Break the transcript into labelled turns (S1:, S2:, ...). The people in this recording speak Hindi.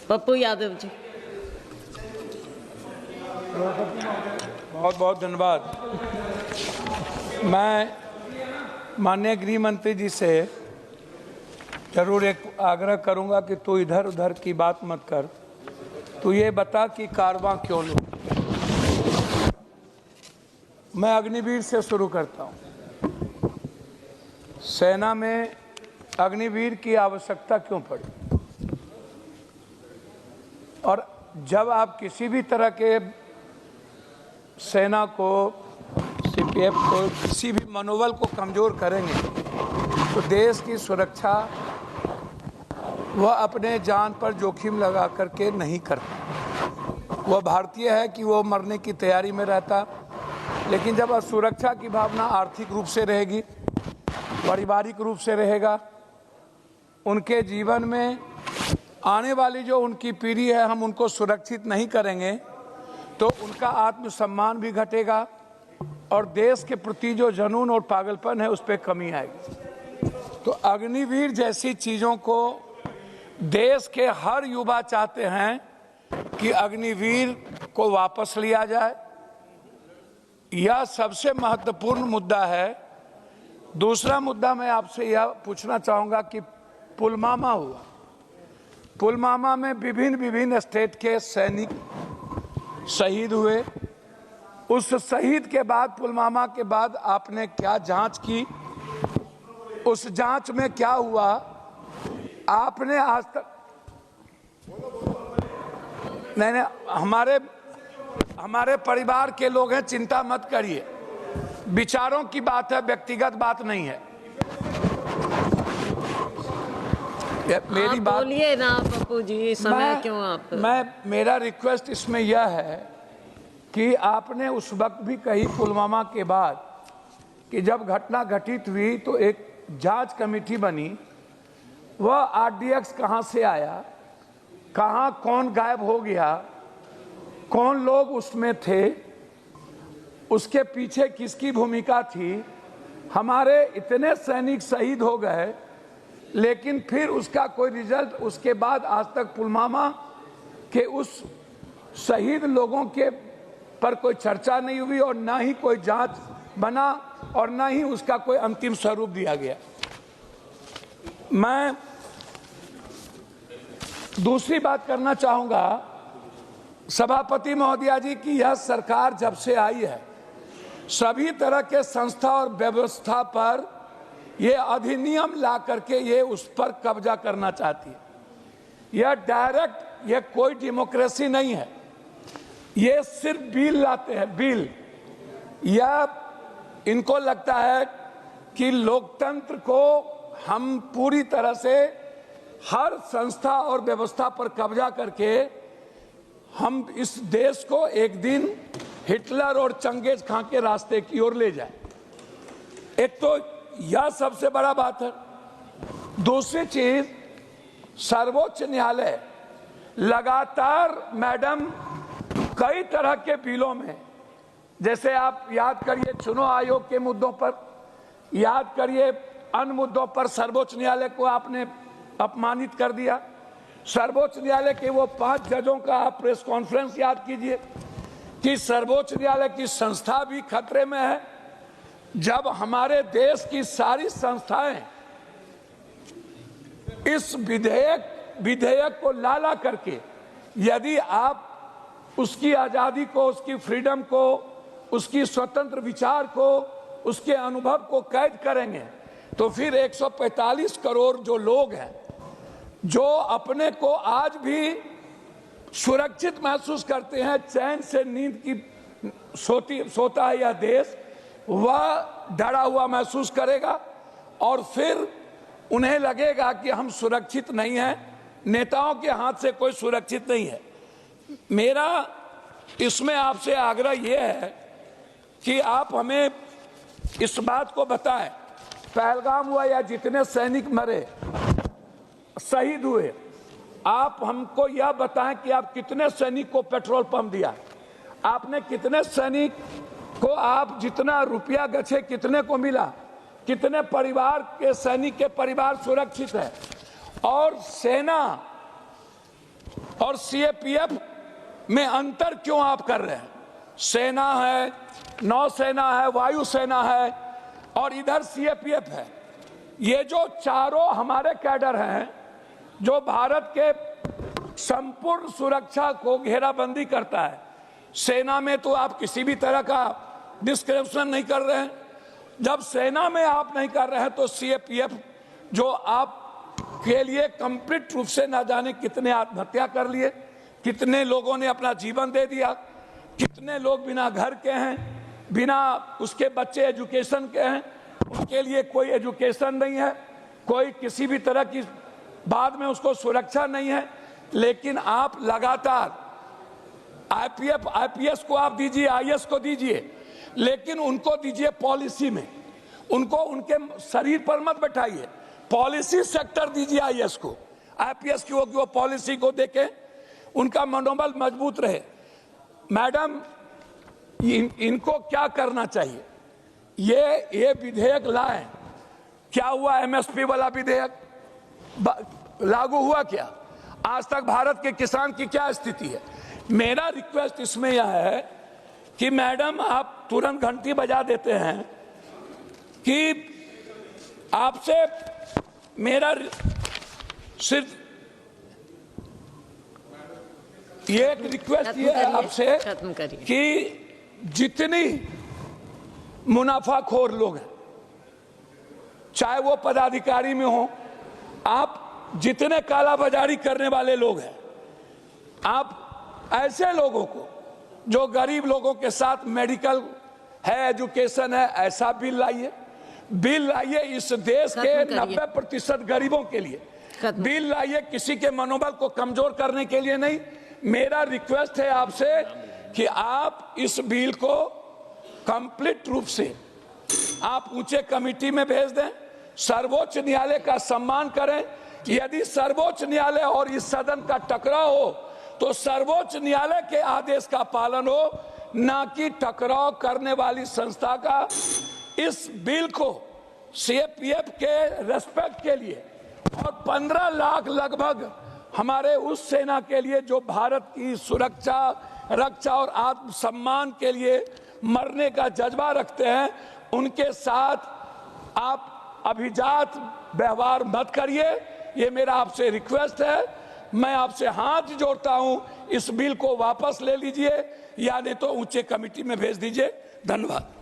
S1: पप्पू यादव जी।
S2: बहुत बहुत धन्यवाद। मैं माननीय गृह मंत्री जी से जरूर एक आग्रह करूंगा कि तू इधर उधर की बात मत कर, तू ये बता कि कारवां क्यों लो। मैं अग्निवीर से शुरू करता हूं। सेना में अग्निवीर की आवश्यकता क्यों पड़ी? और जब आप किसी भी तरह के सेना को, सीपीएफ को, किसी भी मनोबल को कमज़ोर करेंगे तो देश की सुरक्षा वह अपने जान पर जोखिम लगा करके नहीं करता। वह भारतीय है कि वो मरने की तैयारी में रहता, लेकिन जब सुरक्षा की भावना आर्थिक रूप से रहेगी, पारिवारिक रूप से रहेगा, उनके जीवन में आने वाली जो उनकी पीढ़ी है हम उनको सुरक्षित नहीं करेंगे तो उनका आत्मसम्मान भी घटेगा और देश के प्रति जो जुनून और पागलपन है उस पर कमी आएगी। तो अग्निवीर जैसी चीज़ों को देश के हर युवा चाहते हैं कि अग्निवीर को वापस लिया जाए। यह सबसे महत्वपूर्ण मुद्दा है। दूसरा मुद्दा मैं आपसे यह पूछना चाहूँगा कि पुलवामा हुआ, पुलवामा में विभिन्न स्टेट के सैनिक शहीद हुए। उस शहीद के बाद, पुलवामा के बाद आपने क्या जांच की? उस जांच में क्या हुआ? आपने आज तक नहीं, हमारे परिवार के लोग हैं, चिंता मत करिए। विचारों की बात है, व्यक्तिगत बात नहीं है। मेरी बात
S1: बोलिए ना पप्पू जी, समय क्यों आप?
S2: मेरा रिक्वेस्ट इसमें यह है कि आपने उस वक्त भी कही पुलवामा के बाद कि जब घटना घटित हुई तो एक जांच कमेटी बनी। वह आरडीएक्स कहां से आया, कहां कौन गायब हो गया, कौन लोग उसमें थे, उसके पीछे किसकी भूमिका थी? हमारे इतने सैनिक शहीद हो गए लेकिन फिर उसका कोई रिजल्ट उसके बाद आज तक पुलवामा के उस शहीद लोगों के पर कोई चर्चा नहीं हुई और ना ही कोई जांच बना और ना ही उसका कोई अंतिम स्वरूप दिया गया। मैं दूसरी बात करना चाहूंगा सभापति महोदया जी की यह सरकार जब से आई है सभी तरह के संस्था और व्यवस्था पर ये अधिनियम ला करके ये उस पर कब्जा करना चाहती है। यह डायरेक्ट, यह कोई डेमोक्रेसी नहीं है, ये सिर्फ बिल लाते हैं, बिल। यह इनको लगता है कि लोकतंत्र को हम पूरी तरह से हर संस्था और व्यवस्था पर कब्जा करके हम इस देश को एक दिन हिटलर और चंगेज खां के रास्ते की ओर ले जाए। एक तो यह सबसे बड़ा बात है। दूसरी चीज, सर्वोच्च न्यायालय लगातार मैडम कई तरह के बिलों में, जैसे आप याद करिए चुनाव आयोग के मुद्दों पर, याद करिए अन्य मुद्दों पर सर्वोच्च न्यायालय को आपने अपमानित कर दिया। सर्वोच्च न्यायालय के वो 5 जजों का आप प्रेस कॉन्फ्रेंस याद कीजिए कि सर्वोच्च न्यायालय की संस्था भी खतरे में है। जब हमारे देश की सारी संस्थाएं इस विधेयक को लाला करके यदि आप उसकी आजादी को, उसकी फ्रीडम को, उसकी स्वतंत्र विचार को, उसके अनुभव को कैद करेंगे तो फिर 145 करोड़ जो लोग हैं जो अपने को आज भी सुरक्षित महसूस करते हैं, चैन से नींद की सोता है यह देश, वह डरा हुआ महसूस करेगा और फिर उन्हें लगेगा कि हम सुरक्षित नहीं हैं, नेताओं के हाथ से कोई सुरक्षित नहीं है। मेरा इसमें आपसे आग्रह यह है कि आप हमें इस बात को बताएं, पहलगाम हुआ या जितने सैनिक मरे, शहीद हुए, आप हमको यह बताएं कि आप कितने सैनिक को पेट्रोल पंप दिया, आपने कितने सैनिक को आप जितना रुपया गछे कितने को मिला, कितने परिवार के सैनिक के परिवार सुरक्षित है। और सेना और सीएपीएफ में अंतर क्यों आप कर रहे हैं? सेना है, नौसेना है, वायुसेना है और इधर सीएपीएफ है। ये जो चारों हमारे कैडर हैं जो भारत के संपूर्ण सुरक्षा को घेराबंदी करता है। सेना में तो आप किसी भी तरह का डिस्क्रिप्शन नहीं कर रहे हैं। जब सेना में आप नहीं कर रहे हैं तो सीएपीएफ जो आप के लिए कंप्लीट रूप से ना जाने कितने आत्महत्या कर लिए, कितने लोगों ने अपना जीवन दे दिया, कितने लोग बिना घर के हैं, बिना उसके बच्चे एजुकेशन के हैं, उनके लिए कोई एजुकेशन नहीं है, कोई किसी भी तरह की बाद में उसको सुरक्षा नहीं है। लेकिन आप लगातार आईपीएस को आप दीजिए, आईएएस को दीजिए, लेकिन उनको दीजिए पॉलिसी में, उनको उनके शरीर पर मत बैठाइए। पॉलिसी सेक्टर दीजिए आईएएस को, आईपीएस की वो पॉलिसी को देके उनका मनोबल मजबूत रहे। मैडम, इनको क्या करना चाहिए? ये विधेयक लाए, क्या हुआ? एमएसपी वाला विधेयक लागू हुआ क्या? आज तक भारत के किसान की क्या स्थिति है? मेरा रिक्वेस्ट इसमें यह है कि मैडम आप तुरंत घंटी बजा देते हैं कि आपसे मेरा सिर्फ ये एक रिक्वेस्ट ये है आपसे कि जितनी मुनाफाखोर लोग हैं, चाहे वो पदाधिकारी में हो, आप जितने कालाबाजारी करने वाले लोग हैं, आप ऐसे लोगों को जो गरीब लोगों के साथ मेडिकल है, एजुकेशन है, ऐसा बिल लाइए इस देश के 90% गरीबों के लिए। बिल लाइए, किसी के मनोबल को कमजोर करने के लिए नहीं। मेरा रिक्वेस्ट है आपसे कि आप इस बिल को कंप्लीट रूप से आप ऊंचे कमेटी में भेज दें, सर्वोच्च न्यायालय का सम्मान करें। यदि सर्वोच्च न्यायालय और इस सदन का टकराव हो तो सर्वोच्च न्यायालय के आदेश का पालन हो, ना कि टकराव करने वाली संस्था का। इस बिल को सीएपीएफ के रेस्पेक्ट के लिए और 15 लाख लगभग हमारे उस सेना के लिए जो भारत की सुरक्षा, रक्षा और आत्मसम्मान के लिए मरने का जज्बा रखते हैं, उनके साथ आप अभिजात व्यवहार मत करिए। ये मेरा आपसे रिक्वेस्ट है। मैं आपसे हाथ जोड़ता हूं, इस बिल को वापस ले लीजिए या नहीं तो ऊंचे कमेटी में भेज दीजिए। धन्यवाद।